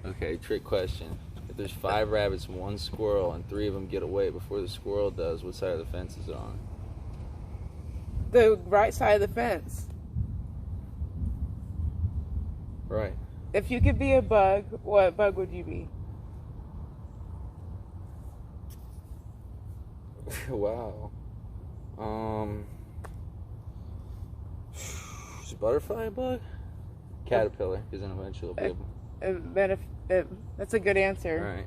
Okay, trick question. If there's 5 rabbits and 1 squirrel and 3 of them get away before the squirrel does, what side of the fence is it on? The right side of the fence. Right. If you could be a bug, what bug would you be? Wow. Is a butterfly a bug? Caterpillar, because then eventually it'll be able... That's a good answer.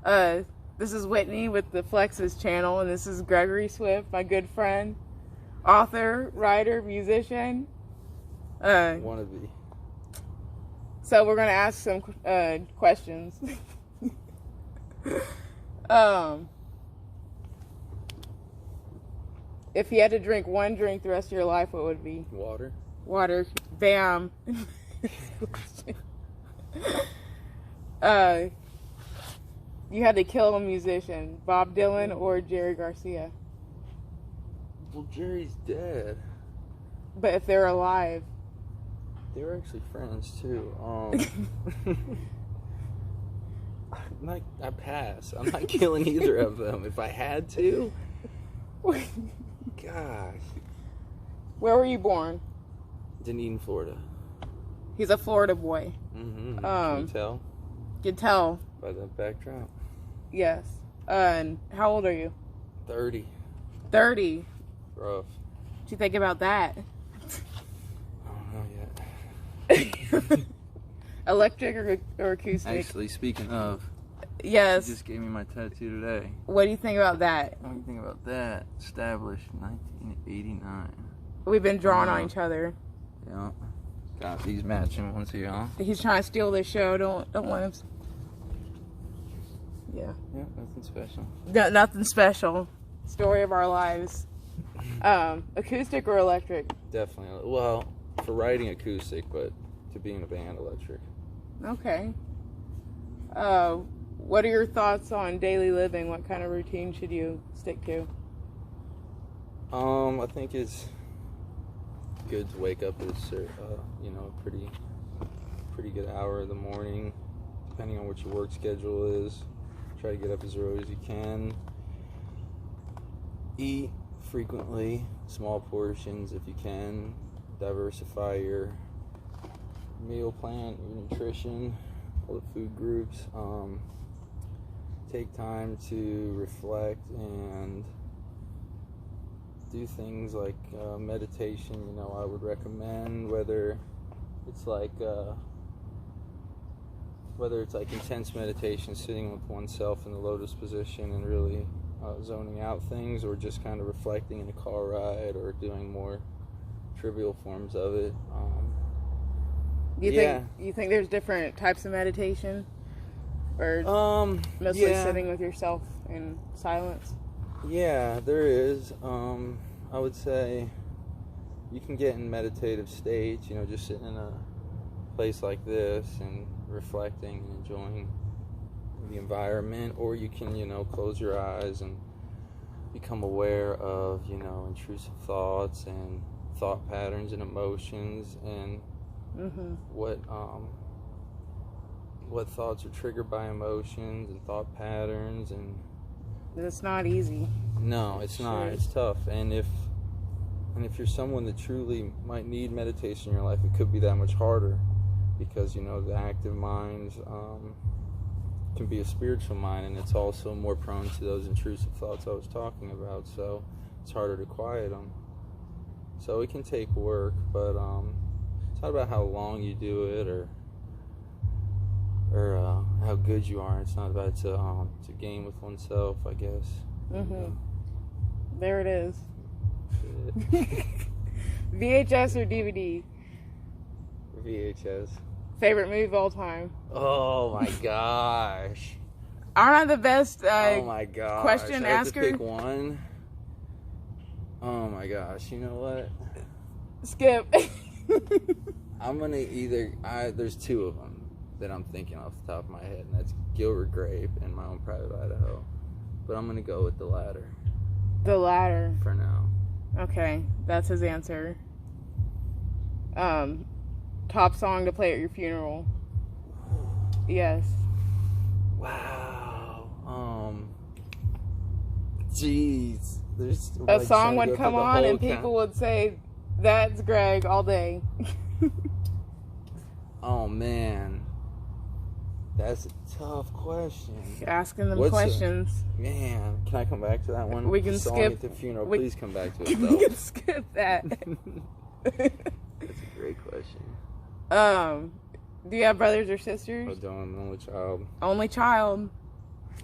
Alright. This is Whitney with the Flexus Channel, and this is Gregory Swift, my good friend, author, writer, musician. Wannabe. So we're going to ask some questions. If you had to drink one drink the rest of your life, what would it be? Water. Water. Bam. You had to kill a musician, Bob Dylan or Jerry Garcia. Well, Jerry's dead. But if they're alive. They were actually friends, too. I pass. I'm not killing either of them. If I had to... Gosh. Where were you born? Dunedin, Florida. He's a Florida boy. Mm-hmm. Can you tell? You can tell. By the backdrop. Yes. And how old are you? 30. 30? Rough. What do you think about that? I don't know yet. Electric or acoustic? Actually, speaking of... Yes. You just gave me my tattoo today. What do you think about that? What do you think about that? Established 1989. We've been drawing on each other. Yeah. Got these matching ones here, huh? He's trying to steal this show. Don't let him. Yeah. Yeah, nothing special. No, nothing special. Story of our lives. Acoustic or electric? Definitely. Well, for writing acoustic, but to be in a band, electric. Okay. What are your thoughts on daily living? What kind of routine should you stick to? I think it's good to wake up at a pretty good hour in the morning, depending on what your work schedule is. Try to get up as early as you can. Eat frequently, small portions if you can. Diversify your meal plan, your nutrition, all the food groups. Take time to reflect and do things like meditation. I would recommend, whether it's like intense meditation, sitting with oneself in the lotus position and really zoning out things, or just kind of reflecting in a car ride, or doing more trivial forms of it. You think there's different types of meditation, or mostly sitting with yourself in silence? Yeah, there is. I would say you can get in meditative states, just sitting in a place like this and reflecting and enjoying the environment, or you can, close your eyes and become aware of, intrusive thoughts and thought patterns and emotions, and what thoughts are triggered by emotions and thought patterns. And it's not easy. No, it's not. It's tough. And if you're someone that truly might need meditation in your life, it could be that much harder, because the active mind can be a spiritual mind, and it's also more prone to those intrusive thoughts I was talking about, so it's harder to quiet them. So it can take work, but it's not about how long you do it or how good you are. It's not about to gain with oneself, I guess. There it is. VHS or DVD? VHS. Favorite movie of all time? Oh my gosh. Aren't I the best oh my gosh. question I have asker? To pick one. Oh my gosh. You know what? Skip. I'm gonna there's 2 of them that I'm thinking off the top of my head, and that's Gilbert Grape and My Own Private Idaho. But I'm gonna go with the latter. The latter. For now. Okay, that's his answer. Top song to play at your funeral? Yes. Wow. Jeez. There's A like, song trying to would go come through the on whole and people would say, "That's Greg" all day. Oh man, that's a tough question. Asking them What's questions. Man, can I come back to that one? We can Song skip at the funeral. we- Please come back to it We though. can skip that. That's a great question. Do you have brothers or sisters? I don't. I'm an only child. Only child.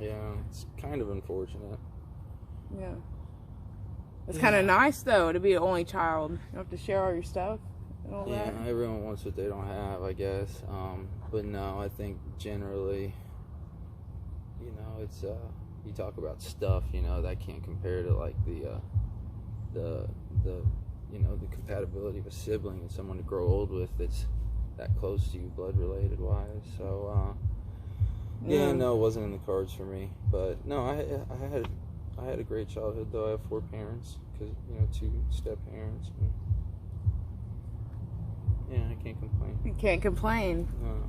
Yeah, it's kind of unfortunate. Yeah. It's kind of nice though to be an only child. You don't have to share all your stuff and all Yeah, that. everyone wants what they don't have, I guess. But no, I think generally, you know, it's you talk about stuff, you know, that can't compare to like the you know, the compatibility of a sibling and someone to grow old with that's that close to you, blood related wise. So yeah, no, it wasn't in the cards for me. But no, I had a great childhood though. I have 4 parents, because you know, 2 step parents. And, yeah, I can't complain. You can't complain. No.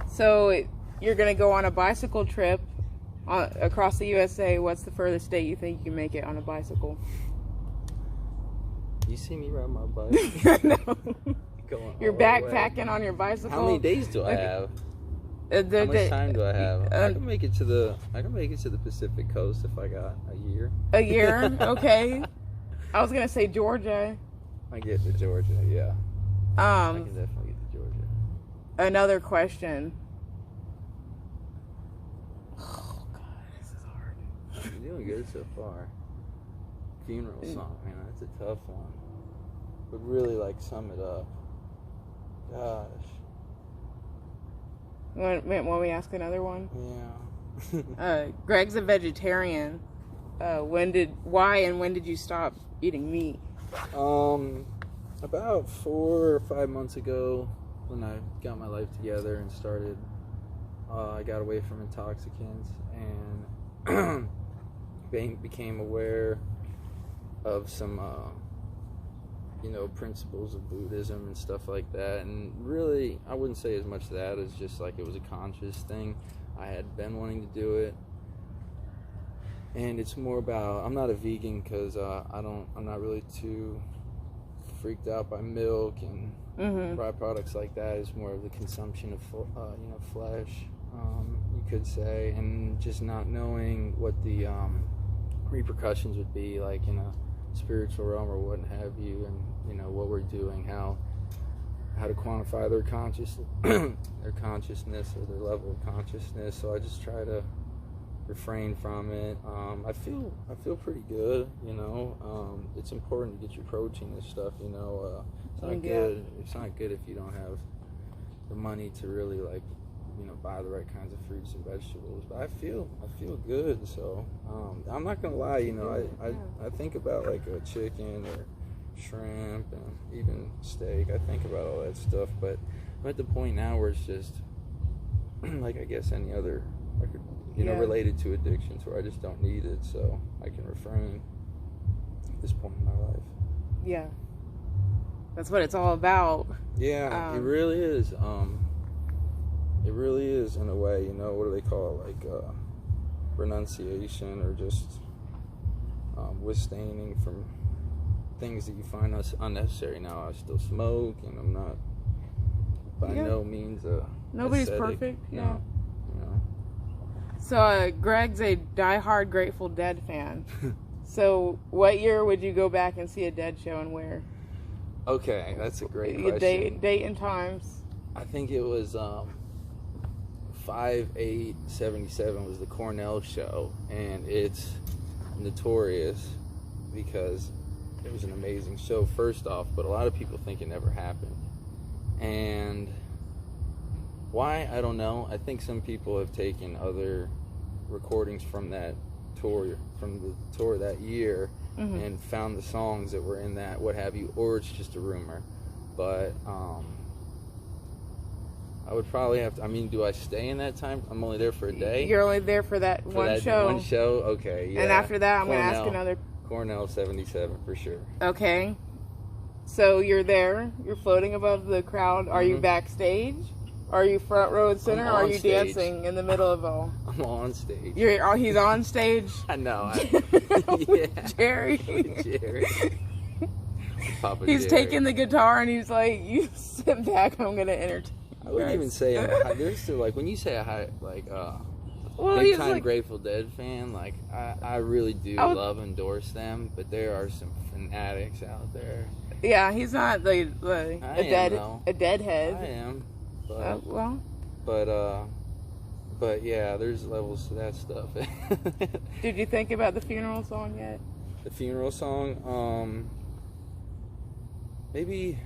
So you're gonna go on a bicycle trip across the USA. What's the furthest state you think you can make it on a bicycle? You see me ride my bike? No. Going You're all the way. backpacking on your bicycle. How many days do I have? How much time do I have? I can make it to the Pacific Coast if I got a year. A year? Okay. I was gonna say Georgia. I get to Georgia, yeah. I can definitely get to Georgia. Another question. Oh God, this is hard. You're doing good so far. Funeral song, man, that's a tough one. But really, like, sum it up. Gosh. Want me ask another one? Yeah. Greg's a vegetarian. Why and when did you stop eating meat? About 4 or 5 months ago, when I got my life together and started, I got away from intoxicants and became aware of some, you know, principles of Buddhism and stuff like that. And really, I wouldn't say as much that as just like it was a conscious thing. I had been wanting to do it. And it's more about, I'm not a vegan because I'm not really too freaked out by milk and byproducts like that. It's more of the consumption of, you know, flesh, you could say, and just not knowing what the repercussions would be like in a spiritual realm or what have you, and you know what we're doing, how to quantify their consciousness or their level of consciousness. So I just try to refrain from it. I feel pretty good, you know. It's important to get your protein and stuff, you know. It's not good. It's not good if you don't have the money to really, like, you know, buy the right kinds of fruits and vegetables. But I feel good. So I'm not gonna lie, you know. I think about like a chicken or shrimp and even steak. I think about all that stuff. But I'm at the point now where it's just like, I guess any other, you know, related to addictions, where I just don't need it, so I can refrain at this point in my life. Yeah, that's what it's all about. Yeah, it really is. It really is, in a way. You know, what do they call it? Like renunciation, or just withstanding from things that you find unnecessary. Now I still smoke, and I'm not by no means nobody's ascetic. perfect. Yeah. No. So Greg's a diehard Grateful Dead fan. So what year would you go back and see a Dead show, and where? Okay, that's a great question. Date and times. I think it was 5/8/77 was the Cornell show, and it's notorious because it was an amazing show, first off, but a lot of people think it never happened. And why, I don't know. I think some people have taken other recordings from that tour, from the tour that year, and found the songs that were in that, what have you, or it's just a rumor. But I would probably have to, I mean, do I stay in that time? I'm only there for a day. You're only there for that one show. One show, okay, yeah. And after that, I'm going to ask another. Cornell 77 for sure. Okay. So you're there, you're floating above the crowd. Are you backstage? Are you front row and center, I'm or are on you stage. dancing in the middle of all? I'm on stage. He's on stage? I know. With Jerry. With Jerry. Papa He's Jerry. taking the guitar and he's like, you sit back, I'm going to entertain you I wouldn't guys." even say there's still like when you say Well, big he's time like, Grateful Dead fan, like I really do I would- love and endorse them, but there are some fanatics out there. yeah, he's not a deadhead. I am, but Well, but yeah, there's levels to that stuff. did you think about the funeral song yet? The funeral song, maybe.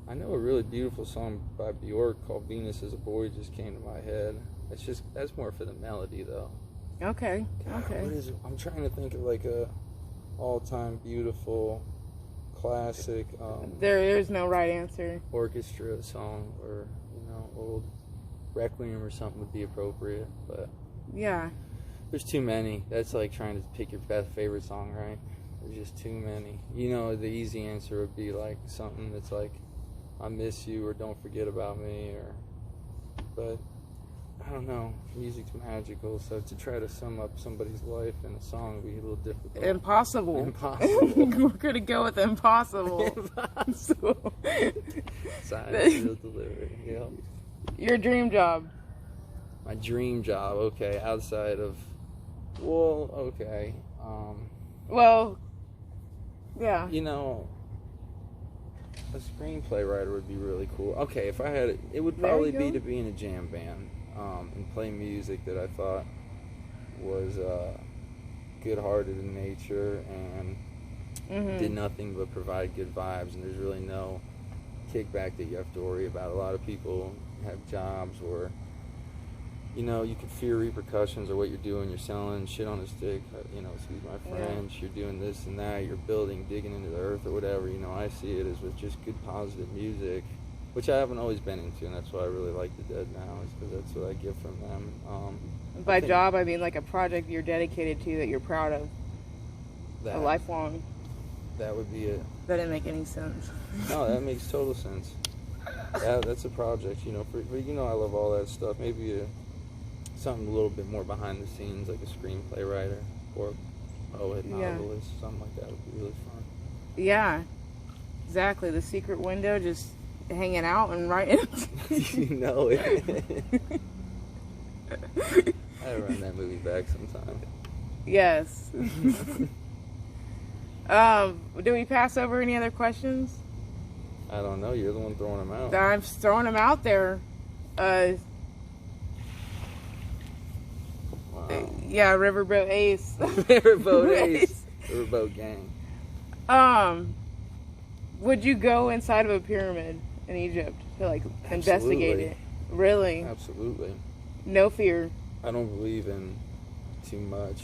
I know a really beautiful song by Bjork called "Venus as a Boy" just came to my head. That's more for the melody though. Okay, God, okay. what is it? I'm trying to think of like a all-time beautiful classic There's no right answer. orchestra song, or old Requiem or something would be appropriate, but Yeah. there's too many. That's like trying to pick your best favorite song, right? There's just too many. The easy answer would be like something that's like "I Miss You" or "Don't Forget About Me," but I don't know. Music's magical, so to try to sum up somebody's life in a song would be a little difficult. Impossible. Impossible. We're going to go with impossible. So, Science, real delivery. Yep. your dream job. My dream job, okay, outside of, well, okay, Well, yeah. a screenplay writer would be really cool. Okay, if I had it would There probably you be go. to be in a jam band, and play music that I thought was good-hearted in nature and did nothing but provide good vibes, and there's really no kickback that you have to worry about. A lot of people have jobs where you could fear repercussions of what you're doing. You're selling shit on a stick, excuse my French. You're doing this and that. You're building, digging into the earth or whatever. I see it as with just good, positive music, which I haven't always been into, and that's why I really like the Dead now, is because that's what I get from them. By job, I mean like a project you're dedicated to that you're proud of. A lifelong. That would be it. That didn't make any sense. No, that makes total sense. Yeah, that's a project, I love all that stuff. Maybe something a little bit more behind the scenes, like a screenplay writer or a poet, novelist, something like that would be really fun. Yeah, exactly. The secret window, just hanging out and writing. You know it. I run that movie back sometime. Yes. Do we pass over any other questions? I don't know. You're the one throwing them out. I'm throwing them out there. Wow. Yeah, Riverboat Ace. Riverboat Ace. Riverboat Gang. Would you go inside of a pyramid in Egypt to investigate Absolutely. it? Really? Absolutely. No fear. I don't believe in too much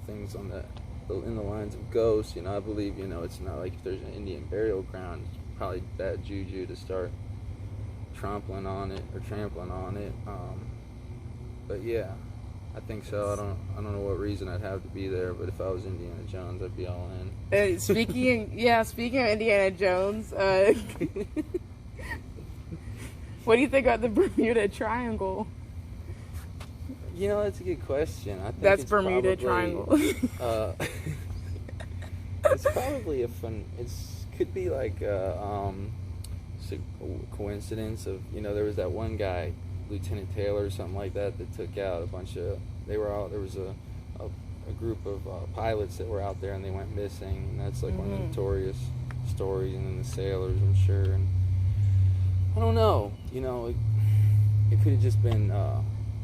things in the lines of ghosts. I believe it's not like if there's an Indian burial ground, it's probably bad juju to start trampling on it. But yeah, I think so. I don't know what reason I'd have to be there, but if I was Indiana Jones, I'd be all in. Speaking of Indiana Jones, what do you think about the Bermuda Triangle? That's a good question. I think That's it's Bermuda probably, Triangle. It's probably could be like a coincidence of there was that one guy, Lieutenant Taylor or something like that took out a bunch of. There was a group of pilots that were out there and they went missing, and that's like one of the notorious stories. And then the sailors, I'm sure, and I don't know. It could have just been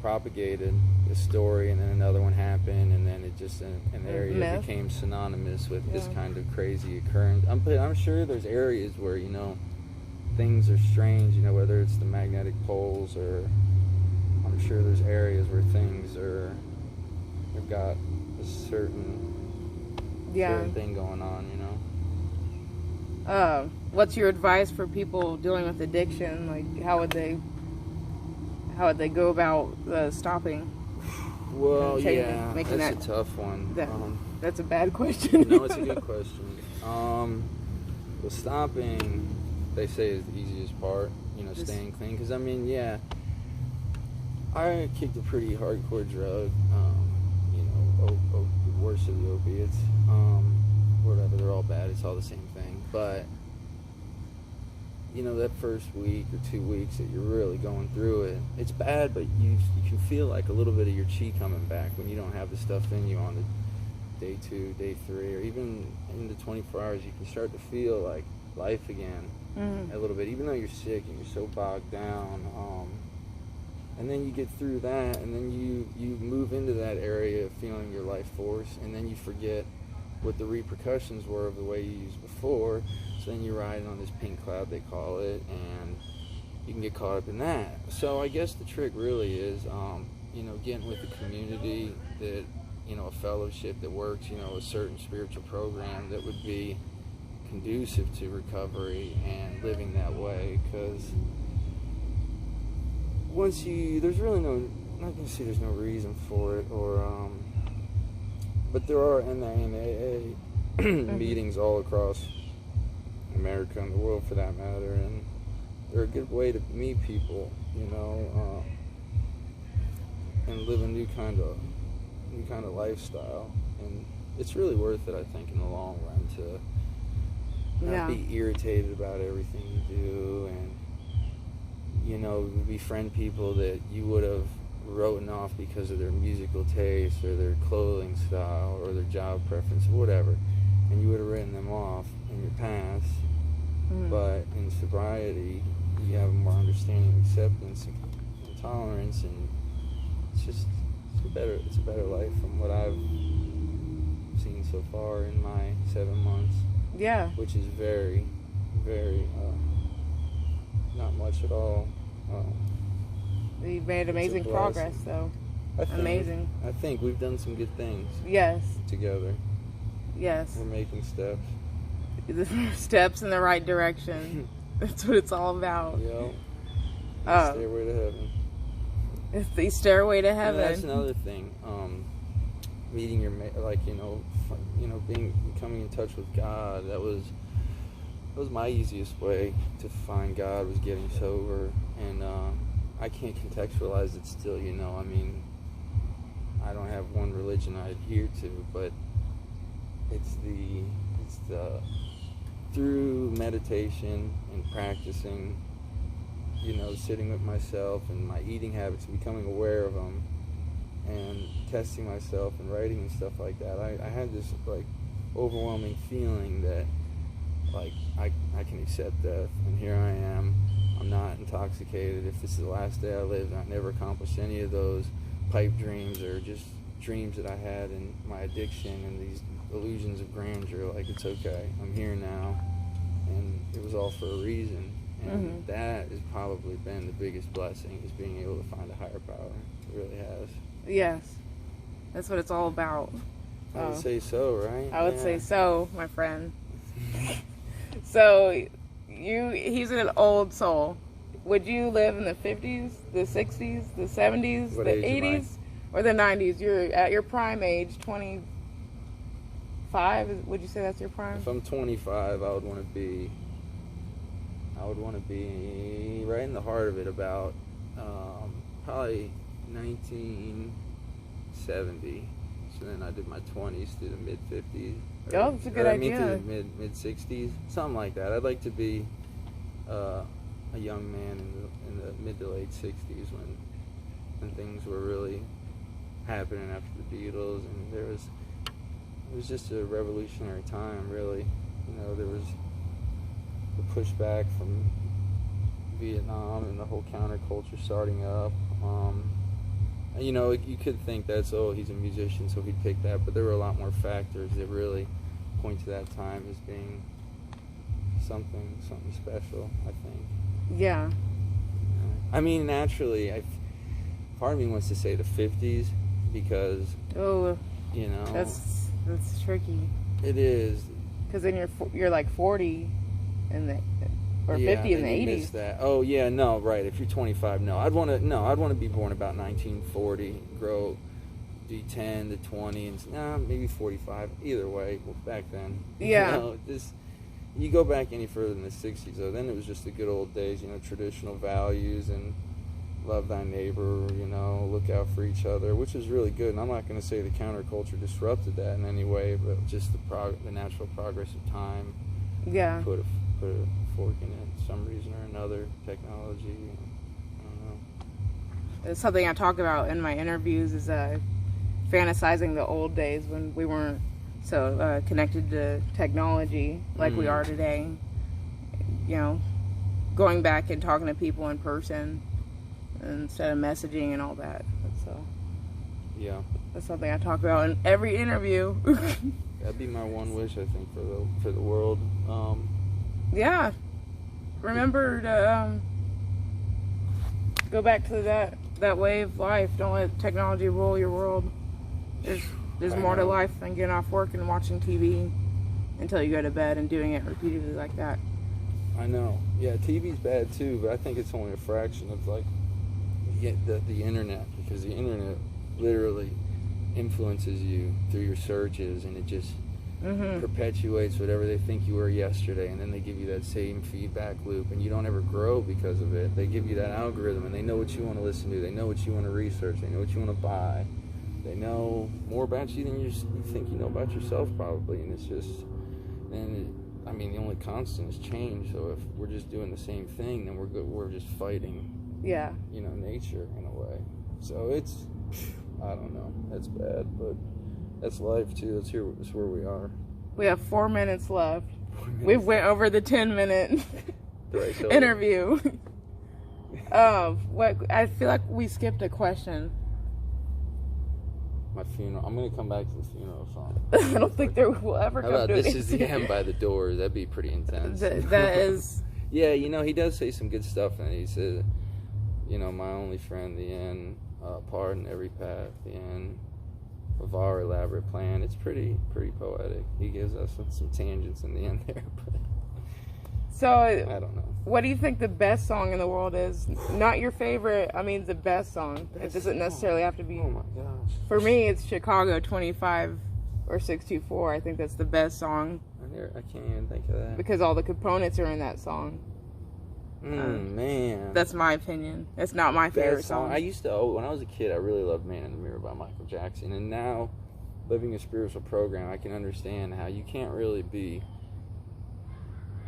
propagated, a story, and then another one happened, and then it just an area Myth. became synonymous with this kind of crazy occurrence. I'm sure there's areas where things are strange, whether it's the magnetic poles, or I'm sure there's areas where things have got a certain thing going on, What's your advice for people dealing with addiction? Like, how would they go about stopping? Well, making that's a tough one. That's a bad question. No, it's a good question. The stopping, they say, is the easiest part. you know, Just- staying clean. Because I mean, yeah, I kicked a pretty hardcore drug. You know, the worst of the opiates. Whatever, they're all bad. It's all the same thing. But you know, that first week or 2 weeks that you're really going through it, it's bad, but you can feel like a little bit of your chi coming back when you don't have the stuff in you on the day 2, day 3, or even in the 24 hours. You can start to feel like life again a little bit, even though you're sick and you're so bogged down. And then you get through that, and then you move into that area of feeling your life force, and then you forget what the repercussions were of the way you used before. So then you're riding on this pink cloud, they call it, and you can get caught up in that. So I guess the trick really is, you know, getting with the community, that, you know, a fellowship that works, you know, a certain spiritual program that would be conducive to recovery and living that way. Because once there's really I'm not going to say there's no reason for it, or, but there are NA meetings all across America and the world for that matter, and they're a good way to meet people, you know, and live a new kind of lifestyle. And it's really worth it, I think, in the long run, to not be irritated about everything you do, and, you know, befriend people that you would have written off because of their musical taste or their clothing style or their job preference or whatever, and you would have written them off in your past. But in sobriety, you have more understanding, acceptance, and tolerance, and it's a better life from what I've seen so far in my 7 months. Yeah. Which is very, very not much at all. You've made amazing progress, though. Amazing. I think we've done some good things. Yes. Together. Yes. We're making steps. The steps in the right direction. That's what it's all about. Yeah. Stairway to heaven. It's the stairway to heaven. And that's another thing. Meeting your becoming in touch with God. That was my easiest way to find God, was getting sober, and I can't contextualize it still. You know, I mean, I don't have one religion I adhere to, but it's the through meditation and practicing, you know, sitting with myself and my eating habits and becoming aware of them and testing myself and writing and stuff like that, I had this like overwhelming feeling that like I can accept death, and here I am. I'm not intoxicated. If this is the last day I live and I never accomplished any of those pipe dreams or just dreams that I had in my addiction and these illusions of grandeur, like, it's okay. I'm here now, and it was all for a reason. And that has probably been the biggest blessing, is being able to find a higher power. It really has. Yes. That's what it's all about. I would say so, right? I would say so, my friend. So, he's an old soul. Would you live in the 50s, the 60s, the 70s, What the age am I? 80s, or the 90s? You're at your prime age, 25. Would you say that's your prime? If I'm 25, I would want to be right in the heart of it, about probably 1970. So then I did my 20s through the mid 50s. Oh, that's a good idea. Through the mid 60s, something like that. I'd like to be a young man in the mid to late 60s when things were really happening after the Beatles, and it was just a revolutionary time, really. You know, there was the pushback from Vietnam and the whole counterculture starting up. You know, you could think that's, he's a musician, so he'd pick that, but there were a lot more factors that really point to that time as being something special, I think. Yeah. I mean, naturally, part of me wants to say the 50s, because, you know, that's tricky. It is. Because then you're like 40 or 50 in the 80s. Miss that. Oh yeah, no, right. If you're 25, no. I'd want to be born about 1940, grow, do 10 to 20, and maybe 45. Either way, back then. Yeah. You know, you go back any further than the 60s, though, then it was just the good old days, you know, traditional values and love thy neighbor, you know, look out for each other, which is really good. And I'm not going to say the counterculture disrupted that in any way, but just the natural progress of time. Yeah. Put a fork in it for some reason or another. Technology. I don't know. It's something I talk about in my interviews is fantasizing the old days when we weren't so connected to technology like we are today. You know, going back and talking to people in person instead of messaging and all that. So yeah, that's something I talk about in every interview. That'd be my one wish, I think, for the world. Yeah, remember to go back to that way of life. Don't let technology rule your world. There's more to life than getting off work and watching TV until you go to bed and doing it repeatedly like that. I know. Yeah, TV's bad too, but I think it's only a fraction of like the internet, because the internet literally influences you through your searches, and it just perpetuates whatever they think you were yesterday, and then they give you that same feedback loop, and you don't ever grow because of it. They give you that algorithm, and they know what you want to listen to, they know what you want to research, they know what you want to buy, they know more about you than you think you know about yourself probably, and it's just, I mean, the only constant is change. So if we're just doing the same thing, then we're just fighting, yeah, you know, nature in a way. So it's, I don't know, that's bad, but that's life too. That's where we are. We have 4 minutes left. We went over the 10-minute interview. What I feel like we skipped a question. My funeral. I'm gonna come back to the funeral song. I don't think there will ever come to it. This Is the End by The Doors. That'd be pretty intense. That is. Yeah, you know, he does say some good stuff in it. He said, you know, my only friend, the end, pardon every path, the end of our elaborate plan. It's pretty poetic. He gives us some tangents in the end there, but so I don't know. What do you think the best song in the world is? Not your favorite, I mean the best song. It doesn't necessarily have to be. Oh my gosh. For me, it's Chicago 25 or 624. I think that's the best song. I can't even think of that. Because all the components are in that song. Man. That's my opinion. It's not my favorite song. I used to, when I was a kid, I really loved Man in the Mirror by Michael Jackson. And now, living a spiritual program, I can understand how you can't really be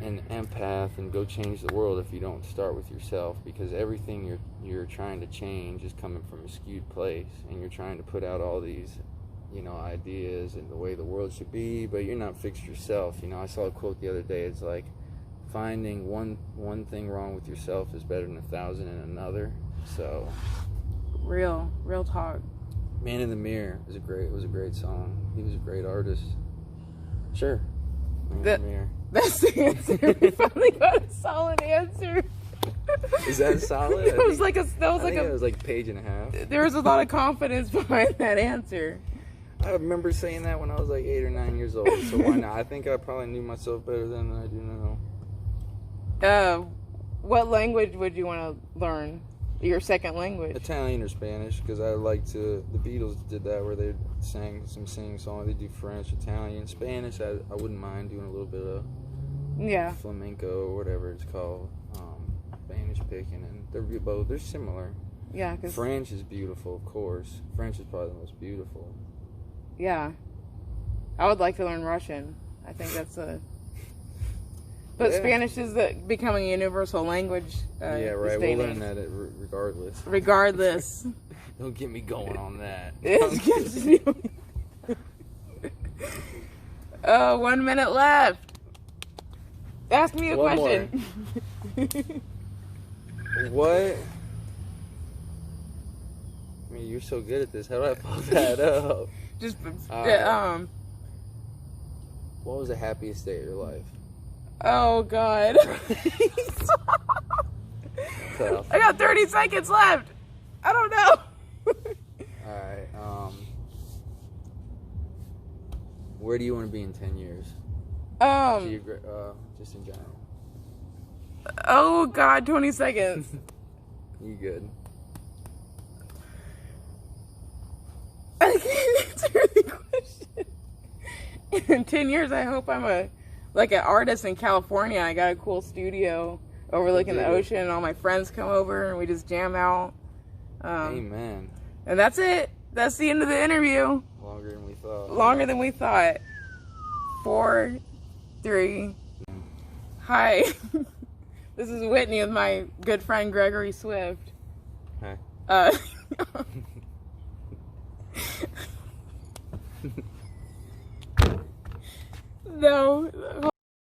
an empath and go change the world if you don't start with yourself, because everything you're trying to change is coming from a skewed place, and you're trying to put out all these, you know, ideas and the way the world should be, but you're not fixed yourself. You know, I saw a quote the other day. It's like, finding one thing wrong with yourself is better than 1,000 in another. So real talk. Man in the Mirror was a great song. He was a great artist. Sure. Man in the Mirror. That's the answer. We finally got a solid answer. Is that solid? It was like a page and a half. There was a lot of confidence behind that answer. I remember saying that when I was like 8 or 9 years old, so why not? I think I probably knew myself better then than I do now. What language would you want to learn? Your second language? Italian or Spanish, because I like to. The Beatles did that where they sang some singing song. They do French, Italian, Spanish. I wouldn't mind doing a little bit of flamenco or whatever it's called. Spanish picking, and they're similar. Yeah, because French is beautiful, of course. French is probably the most beautiful. Yeah, I would like to learn Russian. I think that's a. But yeah. Spanish is becoming a universal language. Yeah, right. We'll learn that regardless. Regardless. Don't get me going on that. 1 minute left. Ask me a question. What? I mean, you're so good at this. How do I pull that up? Just What was the happiest day of your life? Oh God. I got 30 seconds left. I don't know. Alright, where do you want to be in 10 years? Just in general. Oh God, 20 seconds. You good. I can't answer the question. In 10 years, I hope I'm a like an artist in California. I got a cool studio overlooking the ocean, and all my friends come over and we just jam out. Amen. And that's it. That's the end of the interview. Longer than we thought. Longer than we thought. 4, 3. Hi. This is Whitney with my good friend Gregory Swift. Hi. No.